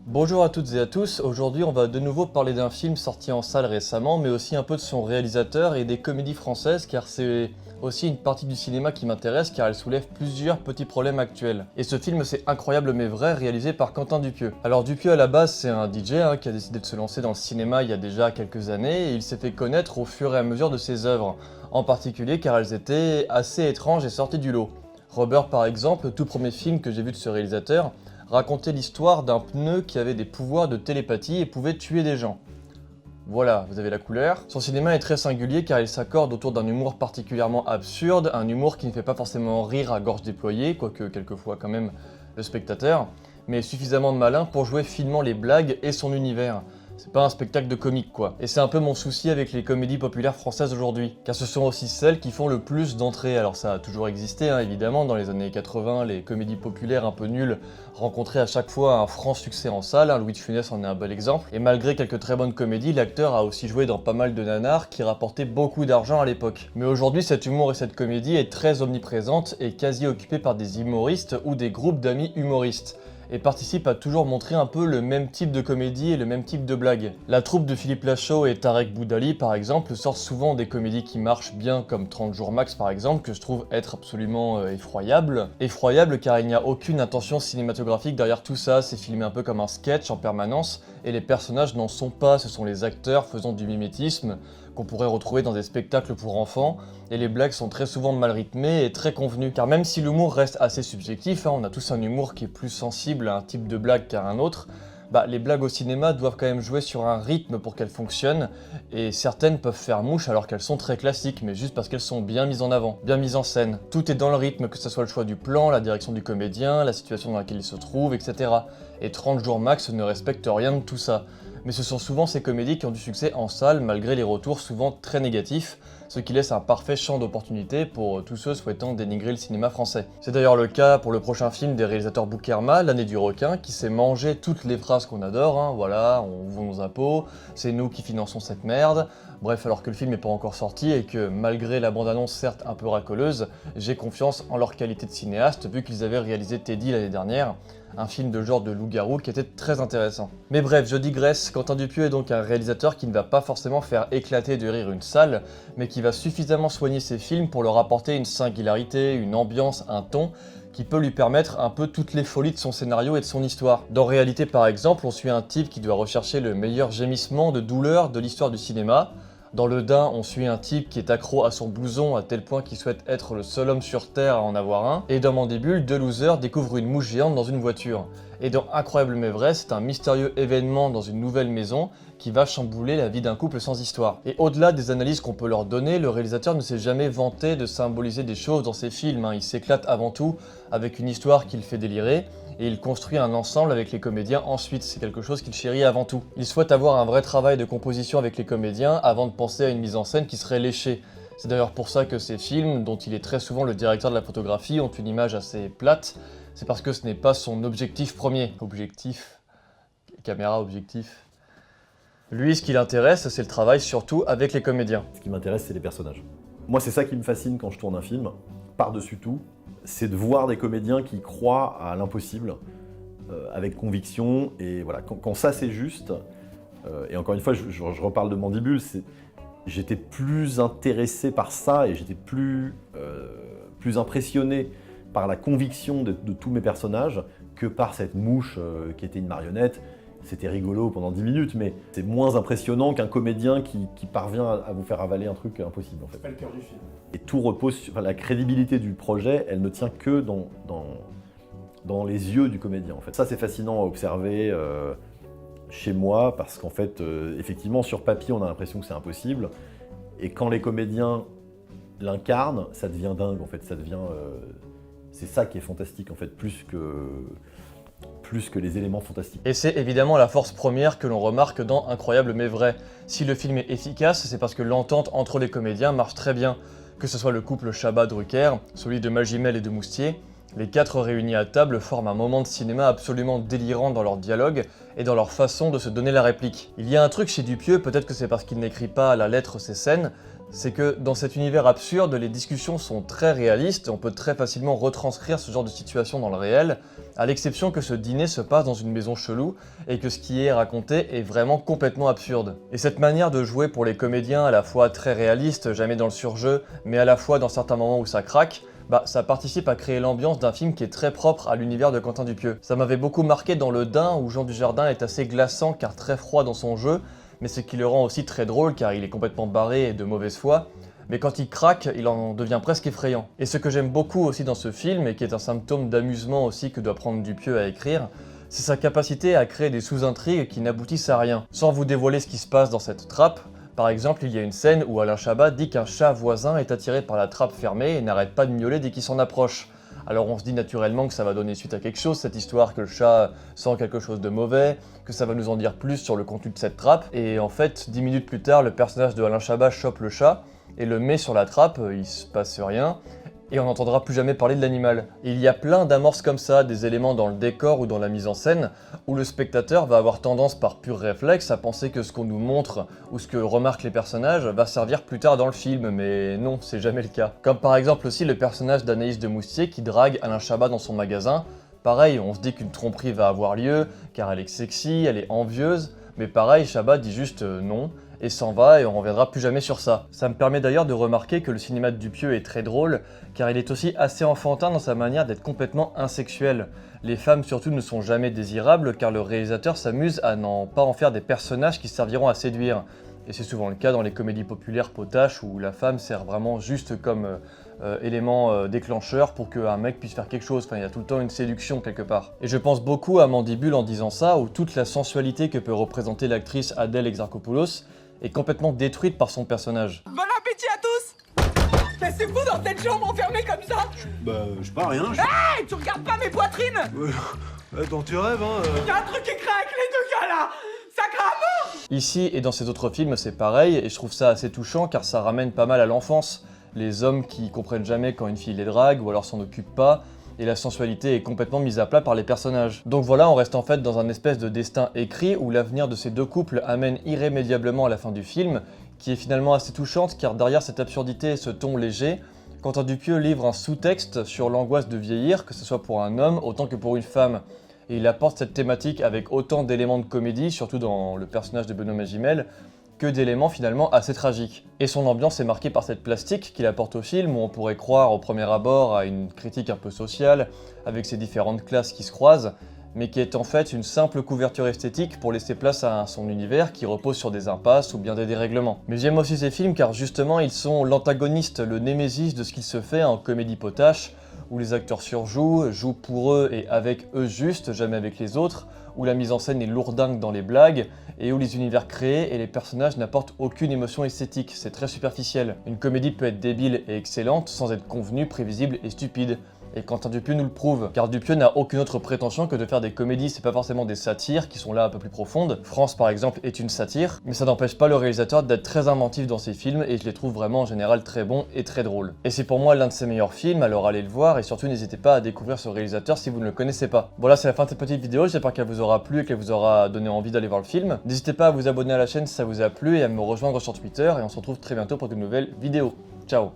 Bonjour à toutes et à tous, aujourd'hui on va de nouveau parler d'un film sorti en salle récemment, mais aussi un peu de son réalisateur et des comédies françaises, car c'est aussi une partie du cinéma qui m'intéresse, car elle soulève plusieurs petits problèmes actuels. Et ce film c'est Incroyable mais vrai, réalisé par Quentin Dupieux. Alors Dupieux à la base c'est un DJ qui a décidé de se lancer dans le cinéma il y a déjà quelques années, et il s'est fait connaître au fur et à mesure de ses œuvres, en particulier car elles étaient assez étranges et sorties du lot. Rubber par exemple, le tout premier film que j'ai vu de ce réalisateur, racontait l'histoire d'un pneu qui avait des pouvoirs de télépathie et pouvait tuer des gens. Voilà, vous avez la couleur. Son cinéma est très singulier car il s'accorde autour d'un humour particulièrement absurde, un humour qui ne fait pas forcément rire à gorge déployée, quoique quelquefois quand même le spectateur, mais suffisamment malin pour jouer finement les blagues et son univers. C'est pas un spectacle de comique quoi. Et c'est un peu mon souci avec les comédies populaires françaises aujourd'hui, car ce sont aussi celles qui font le plus d'entrées. Alors ça a toujours existé évidemment, dans les années 80, les comédies populaires un peu nulles rencontraient à chaque fois un franc succès en salle, Louis de Funès en est un bel exemple. Et malgré quelques très bonnes comédies, l'acteur a aussi joué dans pas mal de nanars qui rapportaient beaucoup d'argent à l'époque. Mais aujourd'hui cet humour et cette comédie est très omniprésente et quasi occupée par des humoristes ou des groupes d'amis humoristes, et participe à toujours montrer un peu le même type de comédie et le même type de blague. La troupe de Philippe Lachaud et Tarek Boudali par exemple sortent souvent des comédies qui marchent bien, comme 30 jours max par exemple, que je trouve être absolument effroyable. Effroyable car il n'y a aucune intention cinématographique derrière tout ça, c'est filmé un peu comme un sketch en permanence, et les personnages n'en sont pas, ce sont les acteurs faisant du mimétisme, qu'on pourrait retrouver dans des spectacles pour enfants, et les blagues sont très souvent mal rythmées et très convenues. Car même si l'humour reste assez subjectif, on a tous un humour qui est plus sensible à un type de blague qu'à un autre, les blagues au cinéma doivent quand même jouer sur un rythme pour qu'elles fonctionnent, et certaines peuvent faire mouche alors qu'elles sont très classiques, mais juste parce qu'elles sont bien mises en avant, bien mises en scène. Tout est dans le rythme, que ce soit le choix du plan, la direction du comédien, la situation dans laquelle il se trouve, etc. Et 30 jours max ne respecte rien de tout ça. Mais ce sont souvent ces comédies qui ont du succès en salle malgré les retours souvent très négatifs, ce qui laisse un parfait champ d'opportunité pour tous ceux souhaitant dénigrer le cinéma français. C'est d'ailleurs le cas pour le prochain film des réalisateurs Boukerma, L'année du requin, qui s'est mangé toutes les phrases qu'on adore, voilà, on vous nos impôts, c'est nous qui finançons cette merde. Bref, alors que le film n'est pas encore sorti et que malgré la bande-annonce certes un peu racoleuse, j'ai confiance en leur qualité de cinéaste vu qu'ils avaient réalisé Teddy l'année dernière, un film de genre de loup-garou qui était très intéressant. Mais bref, je digresse, Quentin Dupieux est donc un réalisateur qui ne va pas forcément faire éclater de rire une salle, mais qui va suffisamment soigner ses films pour leur apporter une singularité, une ambiance, un ton, qui peut lui permettre un peu toutes les folies de son scénario et de son histoire. Dans Réalité par exemple, on suit un type qui doit rechercher le meilleur gémissement de douleur de l'histoire du cinéma. Dans Le Dain, on suit un type qui est accro à son blouson à tel point qu'il souhaite être le seul homme sur Terre à en avoir un. Et dans Mandibule, deux losers découvrent une mouche géante dans une voiture. Et dans Incroyable mais vrai, c'est un mystérieux événement dans une nouvelle maison qui va chambouler la vie d'un couple sans histoire. Et au-delà des analyses qu'on peut leur donner, le réalisateur ne s'est jamais vanté de symboliser des choses dans ses films. Il s'éclate avant tout avec une histoire qui le fait délirer, et il construit un ensemble avec les comédiens ensuite, c'est quelque chose qu'il chérit avant tout. Il souhaite avoir un vrai travail de composition avec les comédiens avant de penser à une mise en scène qui serait léchée. C'est d'ailleurs pour ça que ces films, dont il est très souvent le directeur de la photographie, ont une image assez plate, c'est parce que ce n'est pas son objectif premier. Objectif, caméra, objectif. Lui, ce qui l'intéresse, c'est le travail surtout avec les comédiens. Ce qui m'intéresse, c'est les personnages. Moi, c'est ça qui me fascine quand je tourne un film, par-dessus tout, c'est de voir des comédiens qui croient à l'impossible, avec conviction, et voilà, quand ça c'est juste, et encore une fois, je reparle de Mandibule, j'étais plus intéressé par ça, et j'étais plus impressionné par la conviction de tous mes personnages que par cette mouche qui était une marionnette. C'était rigolo pendant 10 minutes, mais c'est moins impressionnant qu'un comédien qui parvient à vous faire avaler un truc impossible, en fait. C'est pas le cœur du film. Et tout repose sur la crédibilité du projet, elle ne tient que dans les yeux du comédien, en fait. Ça, c'est fascinant à observer chez moi, parce qu'en fait, effectivement, sur papier, on a l'impression que c'est impossible, et quand les comédiens l'incarnent, ça devient dingue, en fait. Ça devient... c'est ça qui est fantastique, en fait, plus que les éléments fantastiques. Et c'est évidemment la force première que l'on remarque dans Incroyable mais vrai. Si le film est efficace, c'est parce que l'entente entre les comédiens marche très bien. Que ce soit le couple Chabat-Drucker, celui de Magimel et de Moustier, les quatre réunis à table forment un moment de cinéma absolument délirant dans leur dialogue et dans leur façon de se donner la réplique. Il y a un truc chez Dupieux, peut-être que c'est parce qu'il n'écrit pas à la lettre ces scènes, c'est que dans cet univers absurde, les discussions sont très réalistes, on peut très facilement retranscrire ce genre de situation dans le réel, à l'exception que ce dîner se passe dans une maison chelou et que ce qui est raconté est vraiment complètement absurde. Et cette manière de jouer pour les comédiens à la fois très réaliste, jamais dans le surjeu, mais à la fois dans certains moments où ça craque, ça participe à créer l'ambiance d'un film qui est très propre à l'univers de Quentin Dupieux. Ça m'avait beaucoup marqué dans Le Dain, où Jean Dujardin est assez glaçant car très froid dans son jeu, mais ce qui le rend aussi très drôle car il est complètement barré et de mauvaise foi. Mais quand il craque, il en devient presque effrayant. Et ce que j'aime beaucoup aussi dans ce film, et qui est un symptôme d'amusement aussi que doit prendre Dupieux à écrire, c'est sa capacité à créer des sous-intrigues qui n'aboutissent à rien. Sans vous dévoiler ce qui se passe dans cette trappe, par exemple, il y a une scène où Alain Chabat dit qu'un chat voisin est attiré par la trappe fermée et n'arrête pas de miauler dès qu'il s'en approche. Alors on se dit naturellement que ça va donner suite à quelque chose, cette histoire, que le chat sent quelque chose de mauvais, que ça va nous en dire plus sur le contenu de cette trappe. Et en fait, 10 minutes plus tard, le personnage de Alain Chabat chope le chat et le met sur la trappe, il se passe rien, et on n'entendra plus jamais parler de l'animal. Il y a plein d'amorces comme ça, des éléments dans le décor ou dans la mise en scène, où le spectateur va avoir tendance par pur réflexe à penser que ce qu'on nous montre ou ce que remarquent les personnages va servir plus tard dans le film, mais non, c'est jamais le cas. Comme par exemple aussi le personnage d'Anaïs de Moustier qui drague Alain Chabat dans son magasin. Pareil, on se dit qu'une tromperie va avoir lieu, car elle est sexy, elle est envieuse, mais pareil, Chabat dit juste non, et s'en va et on reviendra plus jamais sur ça. Ça me permet d'ailleurs de remarquer que le cinéma de Dupieux est très drôle, car il est aussi assez enfantin dans sa manière d'être complètement insexuel. Les femmes surtout ne sont jamais désirables, car le réalisateur s'amuse à n'en pas en faire des personnages qui serviront à séduire. Et c'est souvent le cas dans les comédies populaires potaches où la femme sert vraiment juste comme élément déclencheur pour qu'un mec puisse faire quelque chose. Enfin, il y a tout le temps une séduction quelque part. Et je pense beaucoup à Mandibule en disant ça, où toute la sensualité que peut représenter l'actrice Adèle Exarchopoulos est complètement détruite par son personnage. Bon appétit à tous! Mais c'est fou dans cette chambre enfermée comme ça! Je sais pas, rien. Hey, tu regardes pas mes poitrines! Attends, tu rêves, hein Y'a un truc qui craque, les deux gars là! Ça crame! Ici et dans ces autres films, c'est pareil, et je trouve ça assez touchant car ça ramène pas mal à l'enfance. Les hommes qui comprennent jamais quand une fille les drague ou alors s'en occupent pas, et la sensualité est complètement mise à plat par les personnages. Donc voilà, on reste en fait dans un espèce de destin écrit où l'avenir de ces deux couples amène irrémédiablement à la fin du film, qui est finalement assez touchante car derrière cette absurdité et ce ton léger, Quentin Dupieux livre un sous-texte sur l'angoisse de vieillir, que ce soit pour un homme autant que pour une femme. Et il apporte cette thématique avec autant d'éléments de comédie, surtout dans le personnage de Benoît Magimel, que d'éléments finalement assez tragiques. Et son ambiance est marquée par cette plastique qu'il apporte au film, où on pourrait croire au premier abord à une critique un peu sociale, avec ces différentes classes qui se croisent, mais qui est en fait une simple couverture esthétique pour laisser place à son univers qui repose sur des impasses ou bien des dérèglements. Mais j'aime aussi ces films car justement ils sont l'antagoniste, le némésis de ce qu'il se fait en comédie potache, où les acteurs surjouent, jouent pour eux et avec eux juste, jamais avec les autres, où la mise en scène est lourdingue dans les blagues, et où les univers créés et les personnages n'apportent aucune émotion esthétique, c'est très superficiel. Une comédie peut être débile et excellente sans être convenue, prévisible et stupide. Et Quentin Dupieux nous le prouve, car Dupieux n'a aucune autre prétention que de faire des comédies, c'est pas forcément des satires qui sont là un peu plus profondes. France par exemple est une satire, mais ça n'empêche pas le réalisateur d'être très inventif dans ses films et je les trouve vraiment en général très bons et très drôles. Et c'est pour moi l'un de ses meilleurs films, alors allez le voir et surtout n'hésitez pas à découvrir ce réalisateur si vous ne le connaissez pas. Voilà, c'est la fin de cette petite vidéo, j'espère qu'elle vous aura plu et qu'elle vous aura donné envie d'aller voir le film. N'hésitez pas à vous abonner à la chaîne si ça vous a plu et à me rejoindre sur Twitter et on se retrouve très bientôt pour de nouvelles vidéos. Ciao!